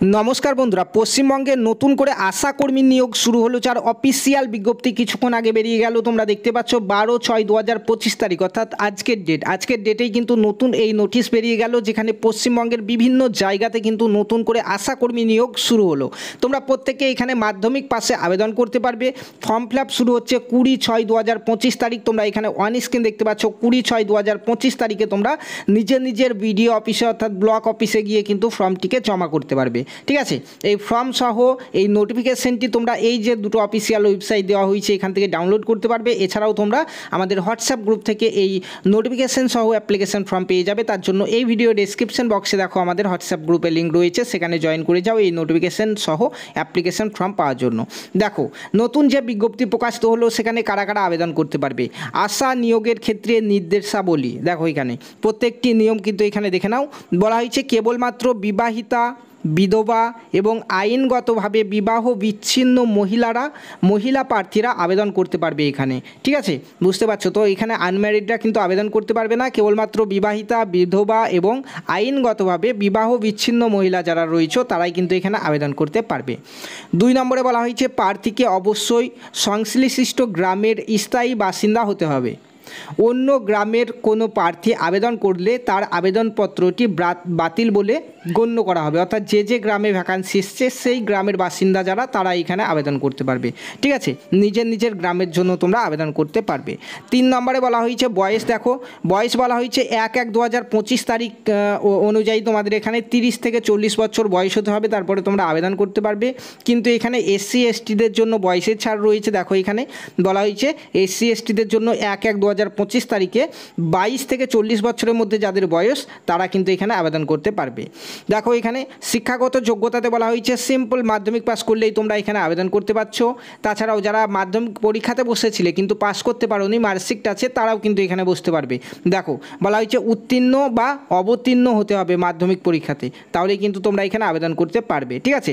নমস্কার বন্ধুরা, পশ্চিমবঙ্গে নতুন করে আশা কর্মী নিয়োগ শুরু হলো, যার অফিসিয়াল বিজ্ঞপ্তি কিছুক্ষণ আগে বেরিয়ে গেল। তোমরা দেখতে পাচ্ছ 12/6/2025 তারিখ, অর্থাৎ আজকের ডেটেই কিন্তু নতুন এই নোটিশ বেরিয়ে গেল, যেখানে পশ্চিমবঙ্গের বিভিন্ন জায়গাতে কিন্তু নতুন করে আশা কর্মী নিয়োগ শুরু হলো। তোমরা প্রত্যেকে এখানে মাধ্যমিক পাশে আবেদন করতে পারবে। ফর্ম ফিল আপ শুরু হচ্ছে 20/6/2025 তারিখ। তোমরা এখানে অন স্ক্রিন দেখতে পাচ্ছ 20/6/2025 তারিখে তোমরা নিজের বিডিও অফিসে অর্থাৎ ব্লক অফিসে গিয়ে কিন্তু ফর্মটিকে জমা করতে পারবে। ঠিক আছে, এই ফর্ম সহ এই নোটিফিকেশনটি তোমরা এই যে দুটো অফিসিয়াল ওয়েবসাইট দেওয়া হয়েছে এখান থেকে ডাউনলোড করতে পারবে। এছাড়াও তোমরা আমাদের হোয়াটসঅ্যাপ গ্রুপ থেকে এই নোটিফিকেশন সহ অ্যাপ্লিকেশন ফর্ম পেয়ে যাবে। তার জন্য এই ভিডিও ডেসক্রিপশন বক্সে দেখো আমাদের হোয়াটসঅ্যাপ গ্রুপের লিঙ্ক রয়েছে, সেখানে জয়েন করে যাও এই নোটিফিকেশন সহ অ্যাপ্লিকেশন ফর্ম পাওয়ার জন্য। দেখো নতুন যে বিজ্ঞপ্তি প্রকাশিত হলো সেখানে কারা কারা আবেদন করতে পারবে। আশা নিয়োগের ক্ষেত্রে নির্দেশাবলী দেখো, এখানে প্রত্যেকটি নিয়ম কিন্তু এখানে দেখে নাও। বলা হয়েছে কেবলমাত্র বিবাহিতা, বিধবা এবং আইনগতভাবে বিবাহ বিচ্ছিন্ন মহিলা প্রার্থীরা আবেদন করতে পারবে এখানে। ঠিক আছে, বুঝতে পারছো তো, এখানে আনম্যারিডরা কিন্তু আবেদন করতে পারবে না। কেবলমাত্র বিবাহিতা, বিধবা এবং আইনগতভাবে বিবাহ বিচ্ছিন্ন মহিলা যারা রয়েছে তারাই কিন্তু এখানে আবেদন করতে পারবে। 2 নম্বরে বলা হয়েছে প্রার্থীকে অবশ্যই সংশ্লিষ্ট গ্রামের স্থায়ী বাসিন্দা হতে হবে। অন্য গ্রামের কোনো প্রার্থী আবেদন করলে তার আবেদনপত্রটি বাতিল বলে গণ্য করা হবে, অর্থাৎ যে গ্রামে ভ্যাকান্সি এসছে সেই গ্রামের বাসিন্দা যারা তারা এখানে আবেদন করতে পারবে। ঠিক আছে, নিজের গ্রামের জন্য তোমরা আবেদন করতে পারবে। 3 নম্বরে বলা হয়েছে বয়স। দেখো বয়স বলা হয়েছে 1/1/2025 তারিখ অনুযায়ী তোমাদের এখানে 30 থেকে 40 বছর বয়স হতে হবে, তারপরে তোমরা আবেদন করতে পারবে। কিন্তু এখানে SC STদের জন্য বয়সের ছাড় রয়েছে। দেখো এখানে বলা হয়েছে SC STদের জন্য 1/1/2025 তারিখে 22 থেকে 40 বছরের মধ্যে যাদের বয়স তারা কিন্তু এখানে আবেদন করতে পারবে। দেখো এখানে শিক্ষাগত যোগ্যতাতে বলা হয়েছে সিম্পল মাধ্যমিক পাস করলেই তোমরা এখানে আবেদন করতে পারছো। তাছাড়াও যারা মাধ্যমিক পরীক্ষাতে বসেছিলে কিন্তু পাস করতে পারোনি, মার্কশিট আছে, তারাও কিন্তু এখানে বসতে পারবে। দেখো বলা হয়েছে উত্তীর্ণ বা অবতীর্ণ হতে হবে মাধ্যমিক পরীক্ষাতে, তাহলে কিন্তু তোমরা এখানে আবেদন করতে পারবে। ঠিক আছে,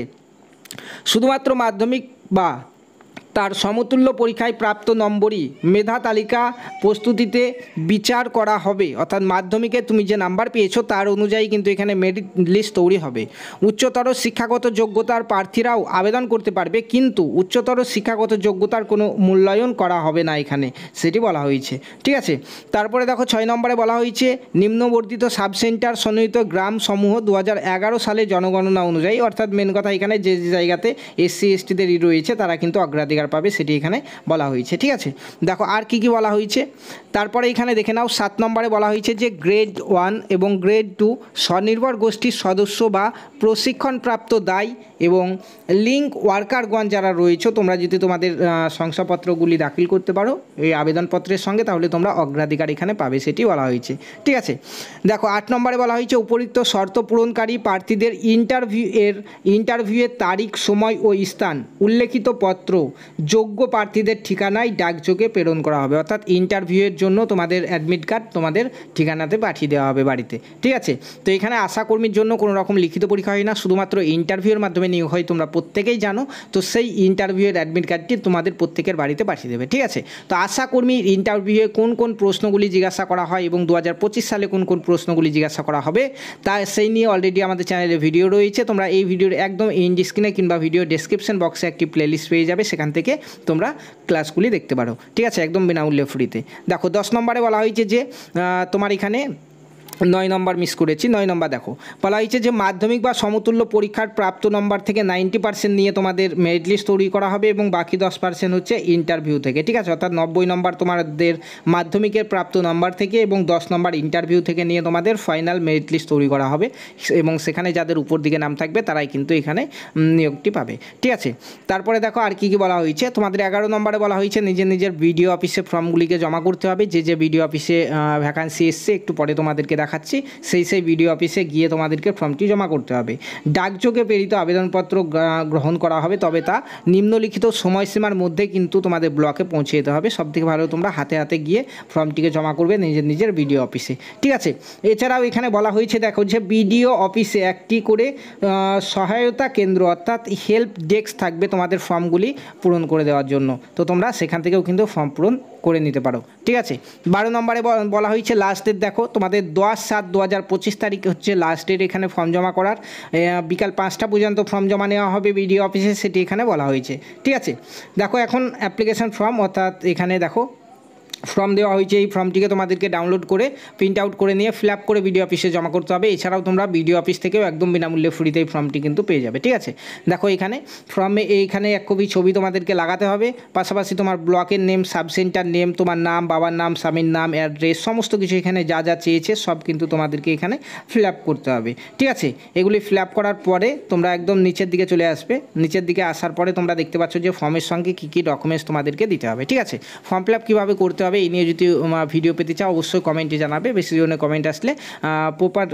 শুধুমাত্র মাধ্যমিক বা তার সমতুল্য পরীক্ষায় প্রাপ্ত নম্বরই মেধা তালিকা প্রস্তুতিতে বিচার করা হবে, অর্থাৎ মাধ্যমিকে তুমি যে নাম্বার পেয়েছো তার অনুযায়ী কিন্তু এখানে মেরিট লিস্ট তৈরি হবে। উচ্চতর শিক্ষাগত যোগ্যতার প্রার্থীরাও আবেদন করতে পারবে, কিন্তু উচ্চতর শিক্ষাগত যোগ্যতার কোনো মূল্যায়ন করা হবে না এখানে, সেটি বলা হয়েছে। ঠিক আছে, তারপরে দেখো 6 নম্বরে বলা হয়েছে নিম্নবর্তিত সাবসেন্টার সন্নিহিত গ্রাম সমূহ 2011 সালে জনগণনা অনুযায়ী, অর্থাৎ মেন কথা এখানে যে জায়গাতে SC STদেরই রয়েছে তারা কিন্তু অগ্রাধিকার পাবে, সেটি এখানে বলা হয়েছে। ঠিক আছে, দেখো আর কি বলা হয়েছে। তারপরে এখানে দেখে নাও 7 নম্বরে বলা হয়েছে যে গ্রেড 1 এবং গ্রেড 2 স্বনির্ভর গোষ্ঠীর সদস্য বা প্রশিক্ষণপ্রাপ্ত দায়ী এবং লিঙ্ক ওয়ার্কারগণ যারা রয়েছে, তোমরা যদি তোমাদের শংসাপত্রগুলি দাখিল করতে পারো এই আবেদনপত্রের সঙ্গে, তাহলে তোমরা অগ্রাধিকার এখানে পাবে, সেটি বলা হয়েছে। ঠিক আছে, দেখো 8 নম্বরে বলা হয়েছে উপরিক্ত শর্ত পূরণকারী প্রার্থীদের ইন্টারভিউয়ের তারিখ, সময় ও স্থান উল্লেখিত পত্র যোগ্য প্রার্থীদের ঠিকানায় ডাকযোগে প্রেরণ করা হবে, অর্থাৎ ইন্টারভিউয়ের জন্য তোমাদের অ্যাডমিট কার্ড তোমাদের ঠিকানাতে পাঠিয়ে দেওয়া হবে বাড়িতে। ঠিক আছে, তো এখানে আশাকর্মীর জন্য কোনো রকম লিখিত পরীক্ষা হয় না, শুধুমাত্র ইন্টারভিউয়ের মাধ্যমে নিয়োগ হয়, তোমরা প্রত্যেকেই জানো। তো সেই ইন্টারভিউয়ের অ্যাডমিট কার্ডটি তোমাদের প্রত্যেকের বাড়িতে পাঠিয়ে দেবে। ঠিক আছে, তো আশাকর্মীর ইন্টারভিউয়ে কোন প্রশ্নগুলি জিজ্ঞাসা করা হয় এবং 2025 সালে কোন প্রশ্নগুলি জিজ্ঞাসা করা হবে তা সেই নিয়ে অলরেডি আমাদের চ্যানেলে ভিডিও রয়েছে। তোমরা এই ভিডিওর একদম এন্ড স্ক্রিনে কিংবা ভিডিও ডেসক্রিপশন বক্সে একটি প্লেলিস্ট পেয়ে যাবে, সেখান থেকে তোমরা ক্লাসগুলি দেখতে পারো। ঠিক আছে, একদম বিনামূল্যে ফ্রিতে। দেখো 10 নম্বরে বলা হয়েছে যে তোমার এখানে 9 নম্বর মিস করেছি। 9 নম্বর দেখো বলা হয়েছে যে মাধ্যমিক বা সমতুল্য পরীক্ষার প্রাপ্ত নম্বর থেকে 90% নিয়ে তোমাদের মেরিট লিস্ট তৈরি করা হবে এবং বাকি 10% হচ্ছে ইন্টারভিউ থেকে। ঠিক আছে, অর্থাৎ 90 নম্বর তোমাদের মাধ্যমিকের প্রাপ্ত নম্বর থেকে এবং 10 নম্বর ইন্টারভিউ থেকে নিয়ে তোমাদের ফাইনাল মেরিট লিস্ট তৈরি করা হবে এবং সেখানে যাদের উপর দিকে নাম থাকবে তারাই কিন্তু এখানে নিয়োগটি পাবে। ঠিক আছে, তারপরে দেখো আর কি বলা হয়েছে। তোমাদের 11 নম্বরে বলা হয়েছে নিজের বিডিও অফিসে ফর্মগুলিকে জমা করতে হবে। যে বিডিও অফিসে ভ্যাকান্সি এসছে একটু পরে তোমাদেরকে দেখাচ্ছি, সেই ভিডিও অফিসে গিয়ে তোমাদেরকে ফর্মটি জমা করতে হবে। ডাকযোগে প্রেরিত আবেদনপত্র গ্রহণ করা হবে, তবে তা নিম্নলিখিত সময়সীমার মধ্যে কিন্তু তোমাদের ব্লকে পৌঁছে যেতে হবে। সবথেকে ভালো তোমরা হাতে গিয়ে ফর্মটিকে জমা করবে নিজের বিডিও অফিসে। ঠিক আছে, এছাড়াও এখানে বলা হয়েছে দেখো যে বিডিও অফিসে একটি করে সহায়তা কেন্দ্র অর্থাৎ হেল্প ডেস্ক থাকবে তোমাদের ফর্মগুলি পূরণ করে দেওয়ার জন্য। তো তোমরা সেখান থেকেও কিন্তু ফর্ম পূরণ করে নিতে পারো। ঠিক আছে, 12 নম্বরে বলা হয়েছে লাস্ট ডেট। দেখো তোমাদের 10/7/2025 তারিখ হচ্ছে লাস্ট ডেট এখানে ফর্ম জমা করার। বিকাল 5টা পর্যন্ত ফর্ম জমা নেওয়া হবে বিডিও অফিসে, সেটি এখানে বলা হয়েছে। ঠিক আছে, দেখো এখন অ্যাপ্লিকেশন ফর্ম, অর্থাৎ এখানে দেখো ফর্ম দেওয়া হয়েছে। এই ফর্মটিকে তোমাদেরকে ডাউনলোড করে প্রিন্ট আউট করে নিয়ে ফিল আপ করে বিডিও অফিসে জমা করতে হবে। এছাড়াও তোমরা বিডিও অফিস থেকেও একদম বিনামূল্যে ফ্রিতে এই ফর্মটি কিন্তু পেয়ে যাবে। ঠিক আছে, দেখো এখানে ফর্মে এইখানে 1 কপি ছবি তোমাদেরকে লাগাতে হবে, পাশাপাশি তোমার ব্লকের নেম, সাব সেন্টার নেম, তোমার নাম, বাবার নাম, স্বামীর নাম, অ্যাড্রেস, সমস্ত কিছু এখানে যা যা চেয়েছে সব কিন্তু তোমাদেরকে এখানে ফিল আপ করতে হবে। ঠিক আছে, এগুলি ফিল আপ করার পরে তোমরা একদম নিচের দিকে চলে আসবে। নিচের দিকে আসার পরে তোমরা দেখতে পাচ্ছ যে ফর্মের সঙ্গে কী কী ডকুমেন্টস তোমাদেরকে দিতে হবে। ঠিক আছে, ফর্ম ফিল আপ কীভাবে করতে হবে এই নিয়ে যদি ভিডিও পেতে চাও অবশ্যই কমেন্টে জানাবে। বেশি জনের কমেন্ট আসলে প্রপার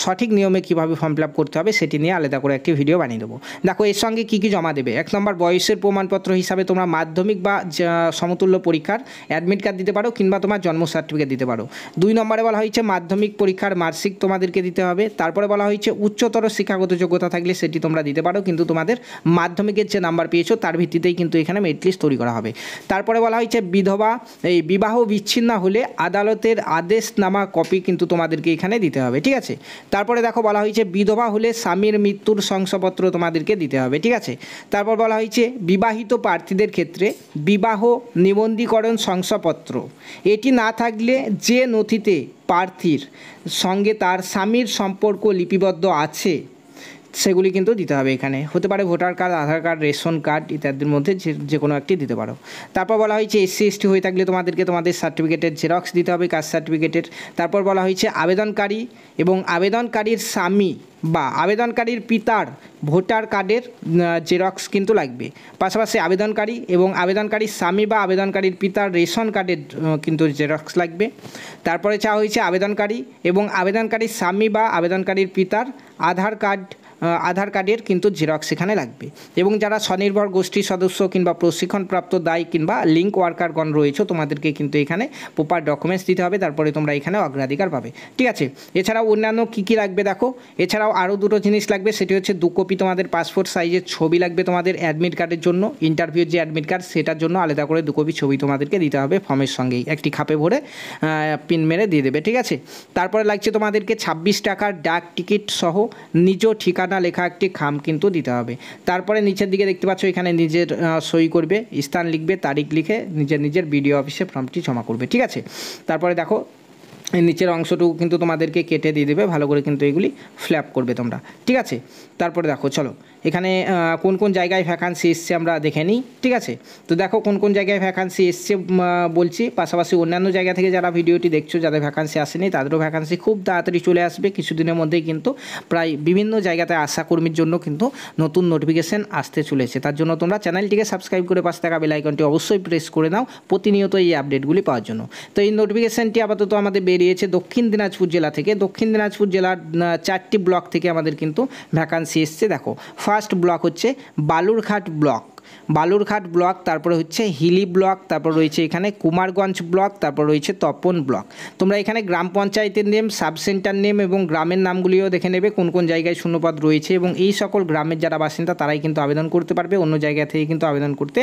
সঠিক নিয়মে কীভাবে ফর্ম ফিল আপ করতে হবে সেটি নিয়ে আলাদা করে একটি ভিডিও বানিয়ে দেবো। দেখো এর সঙ্গে কী কী জমা দেবে। 1 নম্বর বয়সের প্রমাণপত্র হিসাবে তোমরা মাধ্যমিক বা সমতুল্য পরীক্ষার অ্যাডমিট কার্ড দিতে পারো, কিংবা তোমার জন্ম সার্টিফিকেট দিতে পারো। 2 নম্বরে বলা হয়েছে মাধ্যমিক পরীক্ষার মার্কশিট তোমাদেরকে দিতে হবে। তারপরে বলা হয়েছে উচ্চতর শিক্ষাগত যোগ্যতা থাকলে সেটি তোমরা দিতে পারো, কিন্তু তোমাদের মাধ্যমিকের যে নাম্বার পেয়েছো তার ভিত্তিতেই কিন্তু এখানে মেরিট লিস্ট তৈরি করা হবে। তারপরে বলা হয়েছে বিবাহ বিচ্ছিন্ন হলে আদালতের আদেশনামা কপি কিন্তু তোমাদেরকে এখানে দিতে হবে। ঠিক আছে, তারপরে দেখো বলা হয়েছে বিধবা হলে স্বামীর মৃত্যুর শংসাপত্র তোমাদেরকে দিতে হবে। ঠিক আছে, তারপর বলা হয়েছে বিবাহিত প্রার্থীদের ক্ষেত্রে বিবাহ নিবন্ধীকরণ শংসাপত্র এটি না থাকলে যে নথিতে প্রার্থীর সঙ্গে তার স্বামীর সম্পর্ক লিপিবদ্ধ আছে সেগুলি কিন্তু দিতে হবে। এখানে হতে পারে ভোটার কার্ড, আধার কার্ড, রেশন কার্ড ইত্যাদির মধ্যে যে কোনো একটি দিতে পারো। তারপর বলা হয়েছে SC/ST হয়ে থাকলে তোমাদেরকে তোমাদের সার্টিফিকেটের জেরক্স দিতে হবে, কাস্ট সার্টিফিকেটের। তারপর বলা হয়েছে আবেদনকারী এবং আবেদনকারীর স্বামী বা আবেদনকারীর পিতার ভোটার কার্ডের জেরক্স কিন্তু লাগবে। পাশাপাশি আবেদনকারী এবং আবেদনকারীর স্বামী বা আবেদনকারীর পিতার রেশন কার্ডের কিন্তু জেরক্স লাগবে। তারপরে চাওয়া হয়েছে আবেদনকারী এবং আবেদনকারীর স্বামী বা আবেদনকারীর পিতার আধার কার্ডের কিন্তু জেরক্স এখানে লাগবে। এবং যারা স্বনির্ভর গোষ্ঠীর সদস্য কিংবা প্রশিক্ষণপ্রাপ্ত দায়ী কিংবা লিঙ্ক ওয়ার্কারগণ রয়েছে তোমাদেরকে কিন্তু এখানে প্রপার ডকুমেন্টস দিতে হবে, তারপরে তোমরা এখানে অগ্রাধিকার পাবে। ঠিক আছে, এছাড়াও অন্যান্য কী কী লাগবে দেখো। এছাড়াও আরও 2টো জিনিস লাগবে, সেটি হচ্ছে 2 কপি তোমাদের পাসপোর্ট সাইজের ছবি লাগবে তোমাদের অ্যাডমিট কার্ডের জন্য। ইন্টারভিউর যে অ্যাডমিট কার্ড সেটার জন্য আলাদা করে 2 কপি ছবি তোমাদেরকে দিতে হবে ফর্মের সঙ্গেই, একটি খাপে ভরে পিন মেরে দিয়ে দেবে। ঠিক আছে, তারপরে লাগছে তোমাদেরকে 26 টাকার ডাক টিকিট সহ নিজ ঠিকানা লেখা একটি খাম কিন্তু দিতে হবে। তারপরে নিচের দিকে দেখতে পাচ্ছ এখানে নিজের সই করবে, স্থান লিখবে, তারিখ লিখে নিজের বিডিও অফিসে ফর্মটি জমা করবে। ঠিক আছে, তারপরে দেখো নিচের অংশটুকু কিন্তু তোমাদেরকে কেটে দিয়ে দেবে, ভালো করে কিন্তু এগুলি ফিল আপ করবে তোমরা। ঠিক আছে, তারপরে দেখো চলো এখানে কোন কোন জায়গায় ভ্যাকান্সি এসছে আমরা দেখে নিই। ঠিক আছে, তো দেখো কোন কোন জায়গায় ভ্যাকান্সি এসছে বলছি, পাশাপাশি অন্যান্য জায়গা থেকে যারা ভিডিওটি দেখছো যাদের ভ্যাকান্সি আসেনি তাদেরও ভ্যাকান্সি খুব তাড়াতাড়ি চলে আসবে। কিছুদিনের মধ্যেই কিন্তু প্রায় বিভিন্ন জায়গাতে আশা কর্মীর জন্য কিন্তু নতুন নোটিফিকেশান আসতে চলেছে। তার জন্য তোমরা চ্যানেলটিকে সাবস্ক্রাইব করে পাশে থাকা বেল আইকনটি অবশ্যই প্রেস করে নাও প্রতিনিয়ত এই আপডেটগুলি পাওয়ার জন্য। তো এই নোটিফিকেশানটি আপাতত আমাদের বেরিয়েছে দক্ষিণ দিনাজপুর জেলা থেকে। দক্ষিণ দিনাজপুর জেলার 4টি ব্লক থেকে আমাদের কিন্তু ভ্যাকান্সি এসছে। দেখো ফার্স্ট ব্লক হচ্ছে বালুরঘাট ব্লক, তারপরে হচ্ছে হিলি ব্লক, তারপর রয়েছে এখানে কুমারগঞ্জ ব্লক, তারপর রয়েছে তপন ব্লক। তোমরা এখানে গ্রাম পঞ্চায়েতের নেম, সাব সেন্টার নেম এবং গ্রামের নামগুলিও দেখে নেবে কোন কোন জায়গায় শূন্যপদ রয়েছে, এবং এই সকল গ্রামের যারা বাসিন্দা তারাই কিন্তু আবেদন করতে পারবে, অন্য জায়গা থেকে কিন্তু আবেদন করতে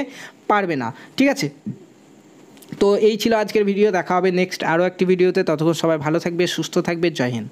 পারবে না। ঠিক আছে, তো এই ছিল আজকের ভিডিও। দেখা হবে নেক্সট আরও একটি ভিডিওতে। ততক্ষণ সবাই ভালো থাকবে, সুস্থ থাকবে। জয় হিন্দ।